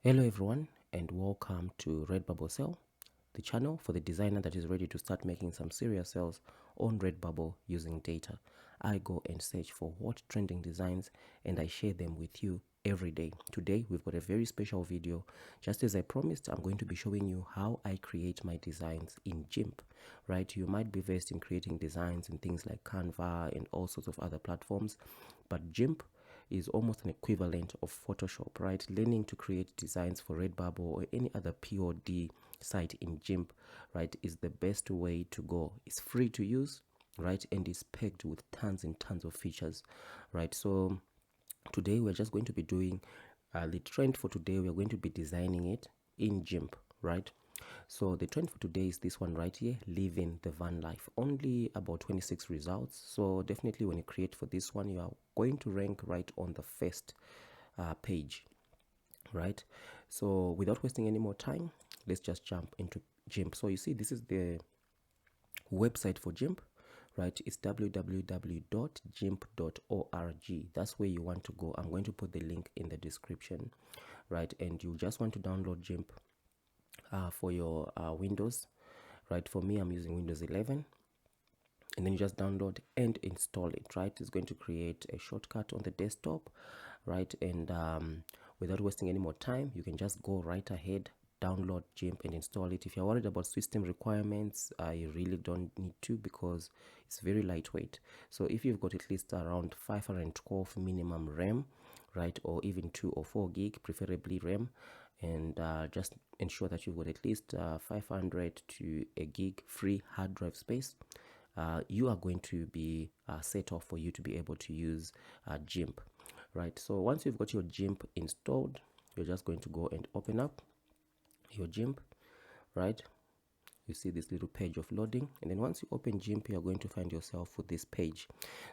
Hello everyone and welcome to Redbubble Sell, the channel for the designer that is ready to start making some serious sales on Redbubble using data. I go and search for hot trending designs and I share them with you every day. Today we've got a very special video. Just as I promised, I'm going to be showing you how I create my designs in GIMP, right? You might be versed in creating designs in things like Canva and all sorts of other platforms, but GIMP is almost an equivalent of Photoshop, right? Learning to create designs for Redbubble or any other POD site in GIMP, right, is the best way to go. It's free to use, right, and it's packed with tons and tons of features, right? So today we're just going to be doing the trend for today. We're going to be designing it in GIMP, right? So the trend for today is this one right here, living the van life. Only about 26 results. So definitely when you create for this one, you are going to rank right on the first page, right? So without wasting any more time, let's just jump into GIMP. So you see, this is the website for GIMP, right? It's www.gimp.org. That's where you want to go. I'm going to put the link in the description, right? And you just want to download GIMP for your Windows, right? For me, I'm using Windows 11, and then you just download and install it, right? It's going to create a shortcut on the desktop, right? And without wasting any more time, you can just go right ahead, download GIMP and install it. If you're worried about system requirements, you really don't need to, because it's very lightweight. So if you've got at least around 512 minimum RAM, right, or even 2 or 4 gig, preferably RAM, and just ensure that you've got at least 500 to a gig free hard drive space, you are going to be set off for you to be able to use GIMP, right? So once you've got your GIMP installed, you're just going to go and open up your GIMP, right? You see this little page of loading, and then once you open GIMP, you're going to find yourself with this page.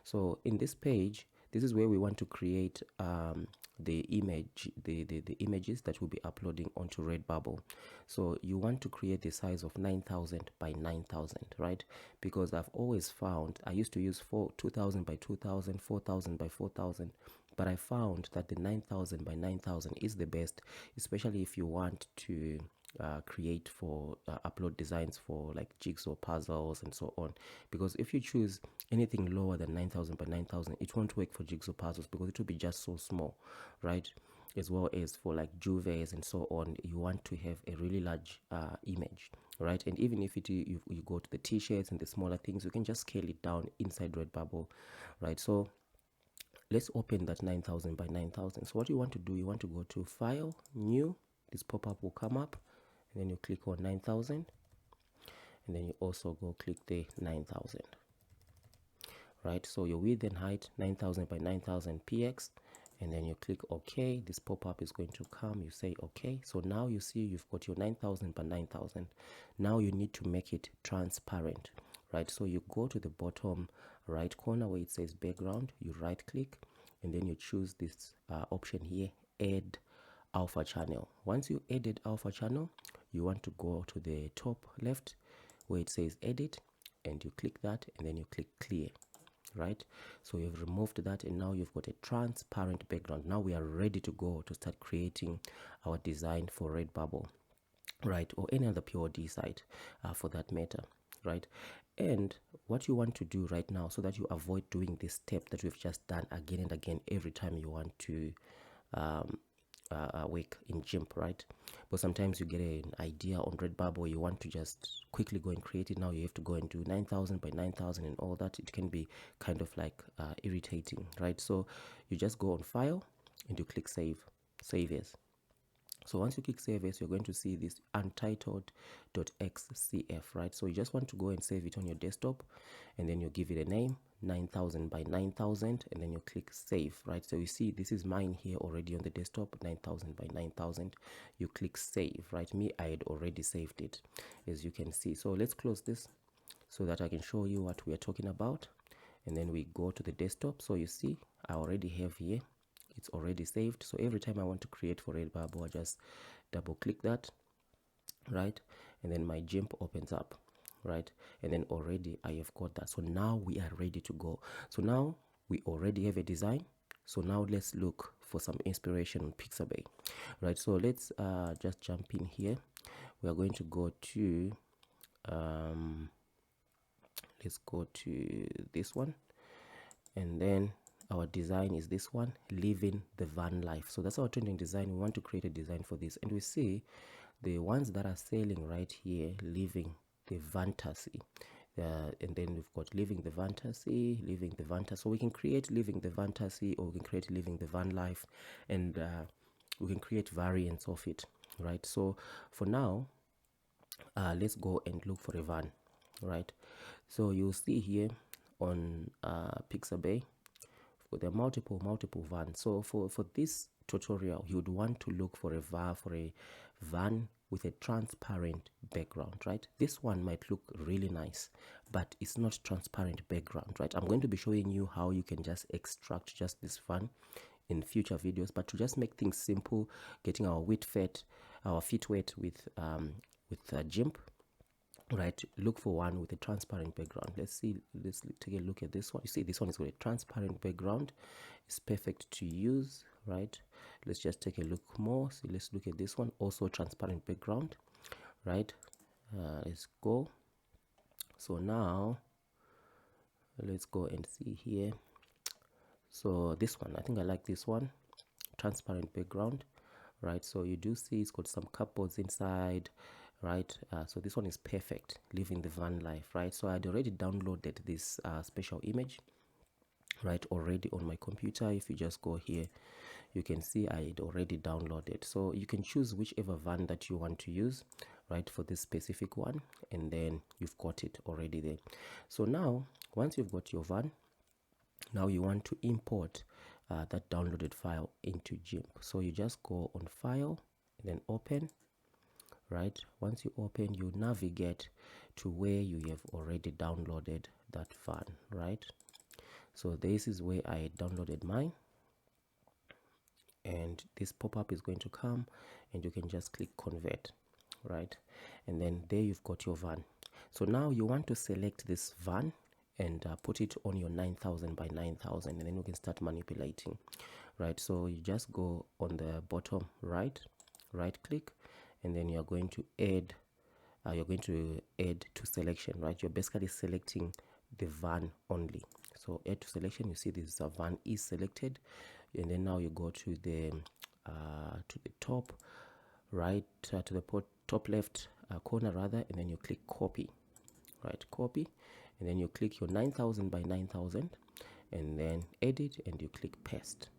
So in this page, this is where we want to create the images that we'll be uploading onto Redbubble. So you want to create the size of 9,000 by 9,000, right? Because I've always found, I used to use 2,000 by 2,000, 4,000 by 4,000, but I found that the 9,000 by 9,000 is the best, especially if you want to create for upload designs for like jigsaw puzzles and so on. Because if you choose anything lower than 9,000 by 9,000, it won't work for jigsaw puzzles because it will be just so small, right? As well as for like juves and so on, you want to have a really large image, right? And even if you go to the t-shirts and the smaller things, you can just scale it down inside Redbubble, right? So let's open that 9,000 by 9,000. So what you want to do, you want to go to File, New. This pop-up will come up, and then you click on 9,000, and then you also go click the 9,000, right? So your width and height 9,000 by 9,000 px, and then you click OK. This pop-up is going to come, you say OK. So now you see you've got your 9,000 by 9,000. Now you need to make it transparent, right? So you go to the bottom right corner where it says background, you right click, and then you choose this option here, add alpha channel. Once you added alpha channel, you want to go to the top left where it says edit, and you click that, and then you click clear, right? So you've removed that, and now you've got a transparent background. Now we are ready to go to start creating our design for Redbubble, right, or any other POD site for that matter, right? And what you want to do right now, so that you avoid doing this step that we've just done again and again every time you want to work in GIMP, right? But sometimes you get an idea on Redbubble, you want to just quickly go and create it. Now you have to go and do 9,000 by 9,000 and all that. It can be kind of like irritating, right? So you just go on File and you click Save As. So once you click Save As, you're going to see this untitled.xcf, right? So you just want to go and save it on your desktop, and then you give it a name, 9,000 by 9,000, and then you click Save, right? So you see this is mine here already on the desktop, 9,000 by 9,000. You click Save, right? Me, I had already saved it, as you can see. So let's close this so that I can show you what we are talking about. And then we go to the desktop. So you see, I already have here, it's already saved. So every time I want to create for Redbubble, I just double click that, right? And then my GIMP opens up, right? And then already I have got that. So now we are ready to go. So now we already have a design. So now let's look for some inspiration on Pixabay, right? So let's just jump in here. We are going to go to let's go to this one, and then our design is this one, living the van life. So that's our trending design. We want to create a design for this, and we see the ones that are selling right here, living the fantasy. And then we've got living the fantasy, living the fantasy. So we can create living the fantasy, or we can create living the van life, and we can create variants of it, right? So for now, let's go and look for a van, right? So you'll see here on Pixabay, there are multiple vans. So for this tutorial, you would want to look for a van with a transparent background, right? This one might look really nice, but it's not transparent background, right? I'm going to be showing you how you can just extract just this van in future videos, but to just make things simple, getting our feet wet with gimp, right? Look for one with a transparent background. Let's take a look at this one. You see this one is with a transparent background. It's perfect to use, right? Let's just take a look more. So let's look at this one, also transparent background, right? Let's go. So now let's go and see here. So this one, I think I like this one, transparent background, right? So you do see it's got some cupboards inside, right? So this one is perfect, living the van life, right? So I'd already downloaded this special image, right, already on my computer. If you just go here, you can see I had already downloaded. So you can choose whichever van that you want to use, right, for this specific one, and then you've got it already there. So now once you've got your van, now you want to import that downloaded file into GIMP. So you just go on file and then open, right? Once you open, you navigate to where you have already downloaded that van, right? So this is where I downloaded mine, and this pop-up is going to come, and you can just click convert, right? And then there you've got your van. So now you want to select this van and put it on your 9000 by 9000, and then you can start manipulating, right? So you just go on the bottom right click, and then you're going to add to selection, right? You're basically selecting the van only. So add to selection, you see this van is selected, and then now you go to the top right, to the top left corner rather, and then you click copy, right? Copy, and then you click your 9000 by 9000, and then edit, and you click paste,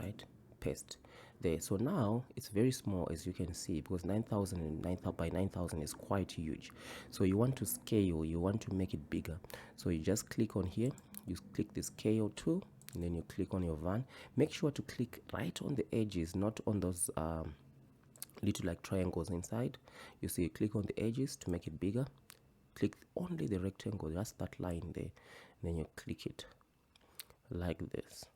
right? Paste there. So now it's very small, as you can see, because 9000 and 9000 by 9000 is quite huge. So you want to scale, you want to make it bigger. So you just click on here, you click the scale tool, and then you click on your van. Make sure to click right on the edges, not on those little like triangles inside. You see, you click on the edges to make it bigger. Click only the rectangle, just that line there, and then you click it like this,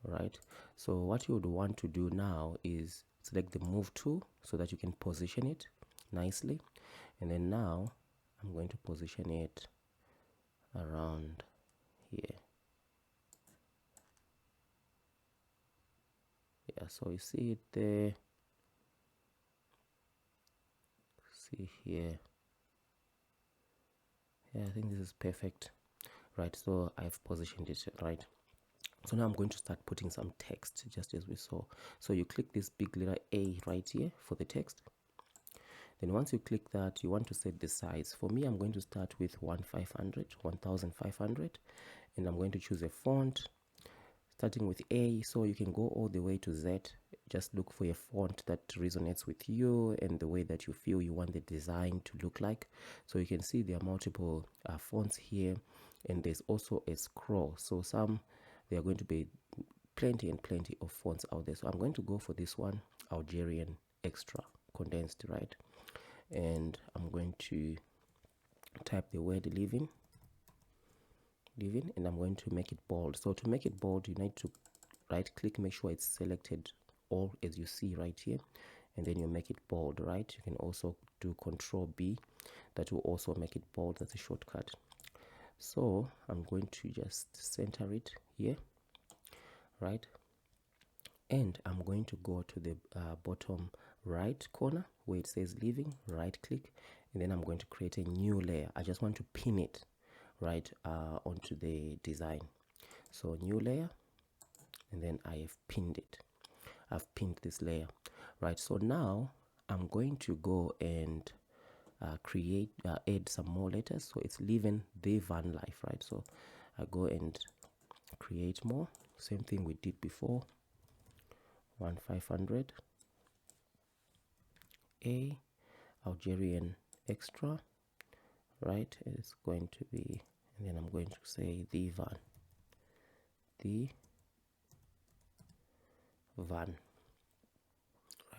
right? So what you would want to do now is select the move tool so that you can position it nicely, and then now I'm going to position it around here. Yeah, so you see it there, see here. Yeah, I think this is perfect, right? So I've positioned it right. So now I'm going to start putting some text, just as we saw. So you click this big letter A right here for the text. Then once you click that, you want to set the size. For me, I'm going to start with 1500, and I'm going to choose a font starting with A, so you can go all the way to Z. Just look for a font that resonates with you and the way that you feel you want the design to look like. So you can see there are multiple fonts here, and there's also a scroll. So there are going to be plenty of fonts out there. So I'm going to go for this one, Algerian Extra Condensed, right? And I'm going to type the word living, and I'm going to make it bold. So to make it bold, you need to right click, make sure it's selected all, as you see right here, and then you make it bold, right? You can also do Control B, that will also make it bold. That's a shortcut. So I'm going to just center it here, right? And I'm going to go to the bottom right corner where it says living, right click, and then I'm going to create a new layer. I just want to pin it right onto the design. So new layer, and then I have pinned it. I've pinned this layer, right? So now I'm going to go and add some more letters. So it's living the van life, right? So I go and create more. Same thing we did before. 1500 A Algerian extra, right? It's going to be, and then I'm going to say the van,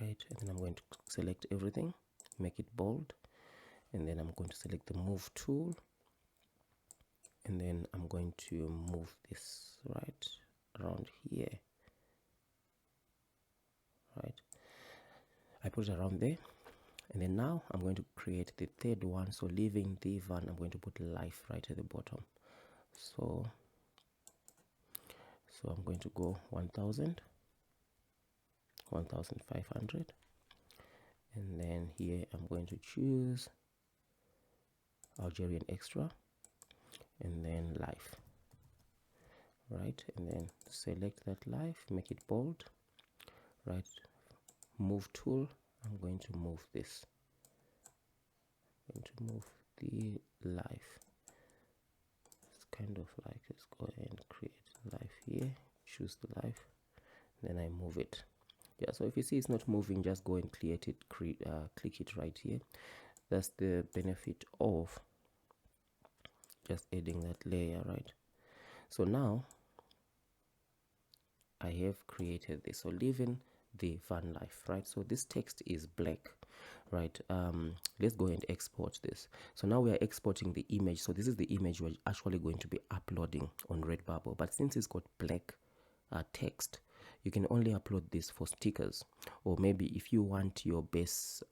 right? And then I'm going to select everything, make it bold, and then I'm going to select the move tool, and then I'm going to move this right around here, right? I put it around there, and then now I'm going to create the third one. So leaving the van, I'm going to put life right at the bottom. So I'm going to go 1000, 1500, and then here I'm going to choose Algerian extra, and then life, right? And then select that life, make it bold, right? Move tool, I'm going to move this, I'm going to move the life. It's kind of like, let's go and create life here, choose the life, then I move it. Yeah, so if you see it's not moving, just go and click it right here. That's the benefit of just adding that layer, right? So now I have created this. So living the van life, right? So this text is black, right? Let's go and export this. So now we are exporting the image. So this is the image we're actually going to be uploading on Redbubble, but since it's got black text, you can only upload this for stickers, or maybe if you want your base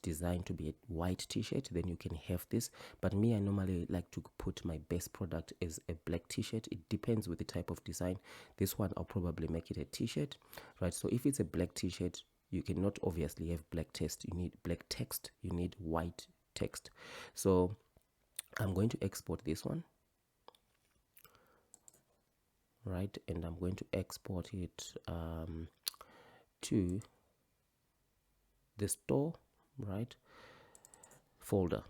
design to be a white t-shirt, then you can have this. But me, I normally like to put my best product as a black t-shirt. It depends with the type of design. This one I'll probably make it a t-shirt, right? So if it's a black t-shirt, you cannot obviously have black text. You need black text, you need white text. So I'm going to export this one, right? And I'm going to export it to the store, right, folder,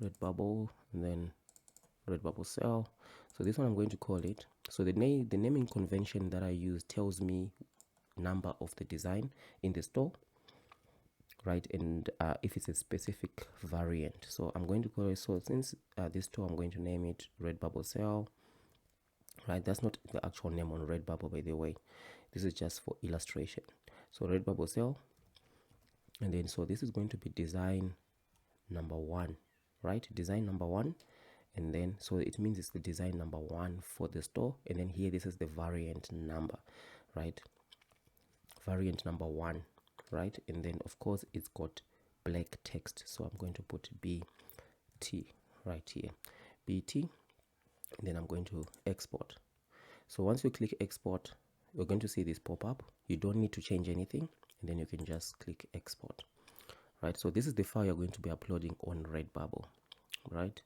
Redbubble, and then Redbubble sell. So this one I'm going to call it, so the naming convention that I use tells me number of the design in the store, right? And if it's a specific variant, so I'm going to call it, so since this store, I'm going to name it Redbubble sell, right? That's not the actual name on Redbubble, by the way. This is just for illustration. So Redbubble sell, and then so this is going to be design number 1, right? Design number 1, and then so it means it's the design number 1 for the store, and then here this is the variant number, right? Variant number 1, right? And then of course it's got black text, so I'm going to put BT right here, BT, and then I'm going to export. So once you click export, you're going to see this pop up. You don't need to change anything, and then you can just click export, right? So this is the file you're going to be uploading on Redbubble, right?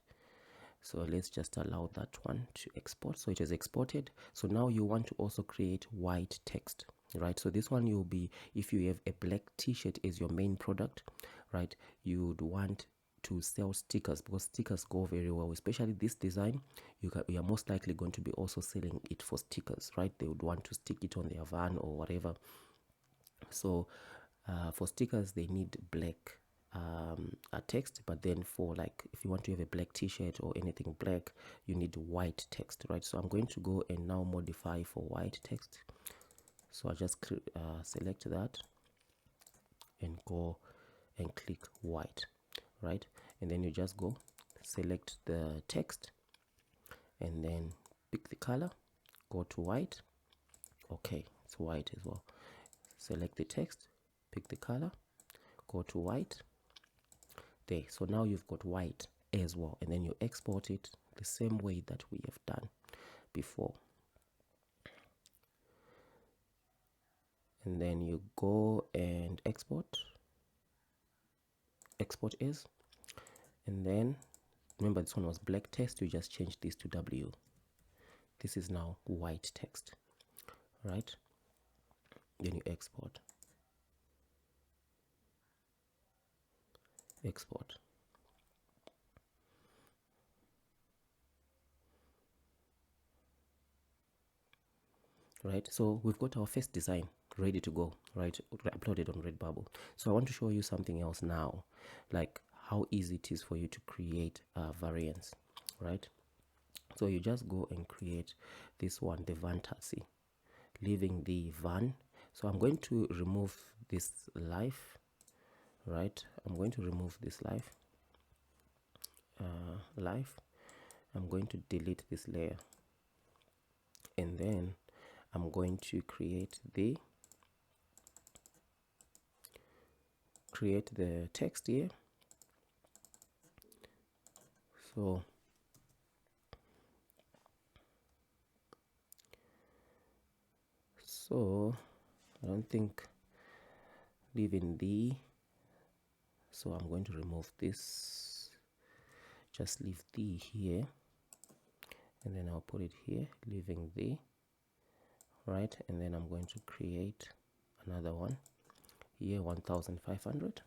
So let's just allow that one to export. So it is exported. So now you want to also create white text, right? So this one, you'll be, if you have a black t-shirt as your main product, right, you'd want to sell stickers, because stickers go very well, especially this design. You are most likely going to be also selling it for stickers, right? They would want to stick it on their van or whatever. So for stickers, they need black text, but then for, like, if you want to have a black t-shirt or anything black, you need white text, right? So I'm going to go and now modify for white text. So I just select that and go and click white, right? And then you just go select the text and then pick the color, go to white. Okay, it's white as well. Select the text, pick the color, go to white. There, so now you've got white as well, and then you export it the same way that we have done before. and then you go and export as, and then remember this one was black text, you just change this to W. This is now white text, right? Then you export. Right, so we've got our first design ready to go, right, uploaded on Redbubble. So I want to show you something else now, like how easy it is for you to create variants, right? So you just go and create this one, the fantasy, leaving the van. So I'm going to remove this life, right? I'm going to remove this life. I'm going to delete this layer, and then I'm going to create the text here. So I don't think leaving the, so I'm going to remove this, just leave the here, and then I'll put it here, leaving the, right? And then I'm going to create another one here, 1500,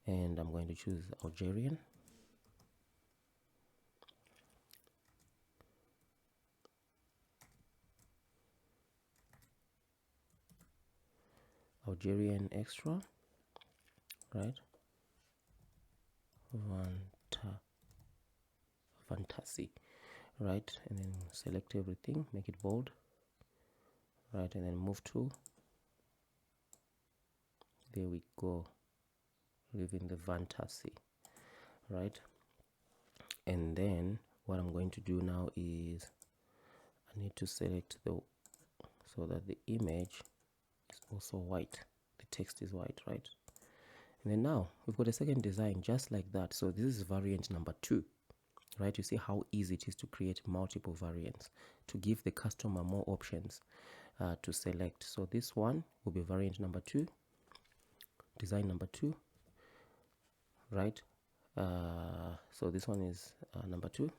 and I'm going to choose Algerian. Extra, right? Fantasy, right? And then select everything, make it bold, right? And then move to, there we go, leaving the fantasy, right? And then what I'm going to do now is I need to select the, so that the image is also white, the text is white, right? And then now we've got a second design just like that. So this is variant number 2, right? You see how easy it is to create multiple variants to give the customer more options to select. So this one will be variant number 2, design number 2, right? So this one is number 2.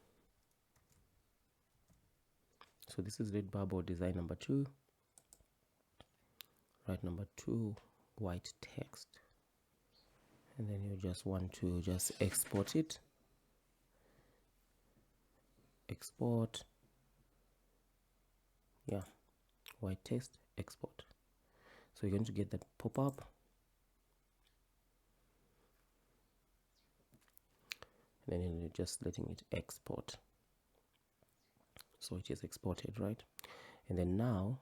So this is Redbubble design number 2, right? Number 2, white text. And then you just want to just export it, export, yeah, white text, export. So you're going to get that pop-up, and then you're just letting it export. So it is exported, right? And then now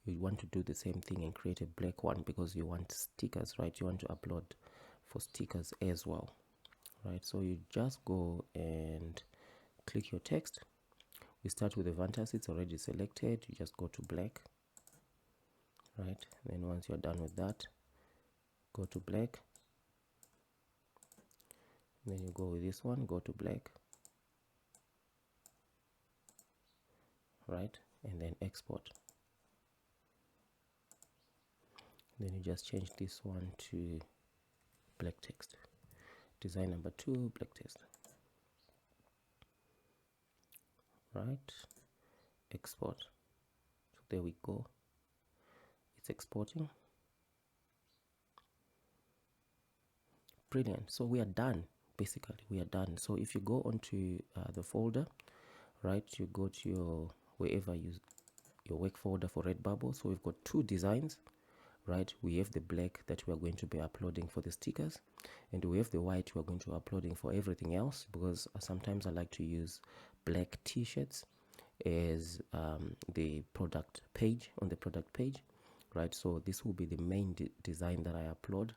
you want to do the same thing and create a black one because you want stickers, right? You want to upload for stickers as well, right? So you just go and click your text. We start with the fantasy, it's already selected. You just go to black, right? And then once you're done with that, go to black. And then you go with this one, go to black, right? And then export. Then you just change this one to black text, design number 2, black text, right? Export. So there we go, it's exporting. Brilliant. So we are done, basically we are done. So if you go onto the folder, right, you go to your wherever your work folder for Redbubble. So we've got 2 designs, right? We have the black that we are going to be uploading for the stickers, and we have the white we are going to be uploading for everything else, because sometimes I like to use black t-shirts as the product page, on the product page, right? So this will be the main design that I upload,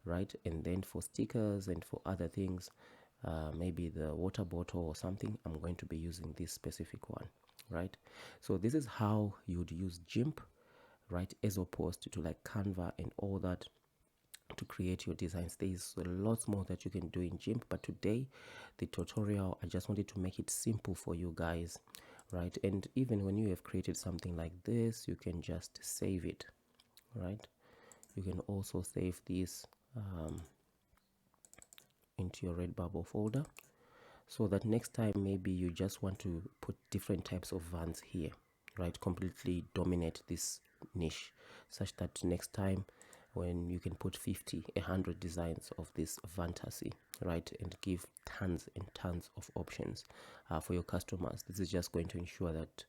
right? And then for stickers and for other things, maybe the water bottle or something, I'm going to be using this specific one, right? So this is how you would use GIMP, right, as opposed to like Canva and all that to create your designs. There's a lot more that you can do in GIMP, but today the tutorial, I just wanted to make it simple for you guys, right? And even when you have created something like this, you can just save it, right? You can also save this into your Redbubble folder, so that next time maybe you just want to put different types of vans here, right? Completely dominate this niche, such that next time when you can put 50, 100 designs of this fantasy, right, and give tons and tons of options for your customers. This is just going to ensure that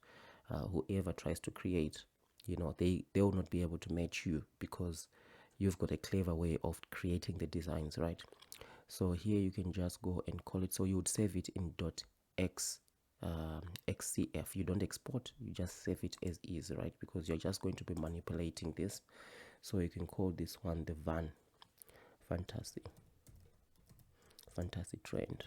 whoever tries to create, they will not be able to match you, because you've got a clever way of creating the designs, right? So here you can just go and call it, so you would save it in .x xcf. You don't export, you just save it as is, right? Because you're just going to be manipulating this. So you can call this one the fantasy trend.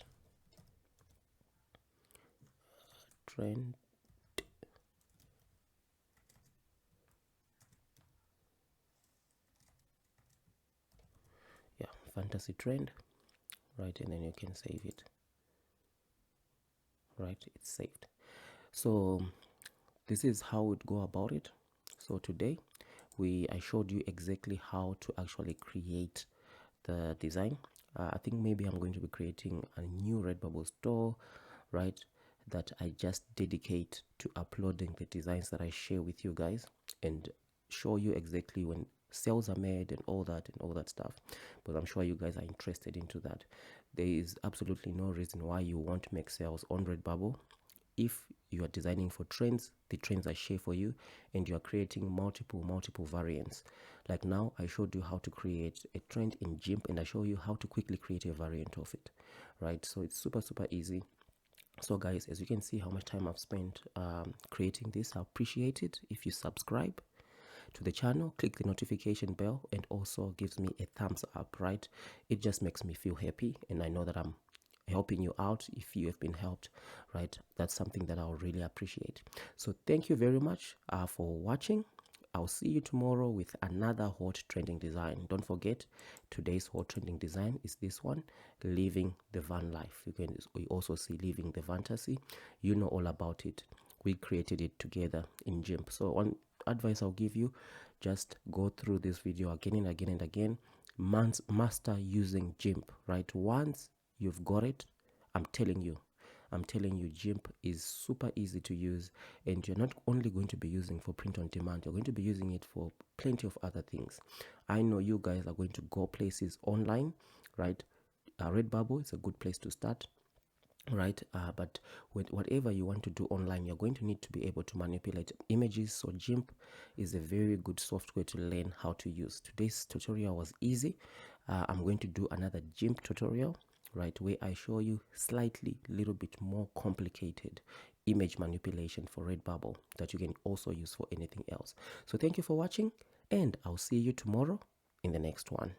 Yeah, fantasy trend, right? And then you can save it, right? It's saved. So this is how we'd go about it. So today I showed you exactly how to actually create the design. I think maybe I'm going to be creating a new Redbubble store, right, that I just dedicate to uploading the designs that I share with you guys, and show you exactly when sales are made and all that stuff. But I'm sure you guys are interested into that. There is absolutely no reason why you won't make sales on Redbubble. If you are designing for trends, the trends I share for you, and you are creating multiple variants. Like now I showed you how to create a trend in gimp, and I show you how to quickly create a variant of it, right? So it's super easy. So guys, as you can see how much time I've spent creating this, I appreciate it if you subscribe to the channel, click the notification bell, and also gives me a thumbs up, right? It just makes me feel happy, and I know that I'm helping you out. If you have been helped, right, that's something that I'll really appreciate. So thank you very much for watching. I'll see you tomorrow with another hot trending design. Don't forget, today's hot trending design is this one, living the van life. We also see living the fantasy. You know all about it. We created it together in gimp. So one advice I'll give you, just go through this video again and again and again. Master using gimp, right? Once you've got it, I'm telling you, gimp is super easy to use, and you're not only going to be using for print on demand, you're going to be using it for plenty of other things. I know you guys are going to go places online, right? Redbubble is a good place to start, right? But with whatever you want to do online, you're going to need to be able to manipulate images. So gimp is a very good software to learn how to use. Today's tutorial was easy. I'm going to do another gimp tutorial, right, where I show you slightly little bit more complicated image manipulation for Redbubble that you can also use for anything else. So thank you for watching, and I'll see you tomorrow in the next one.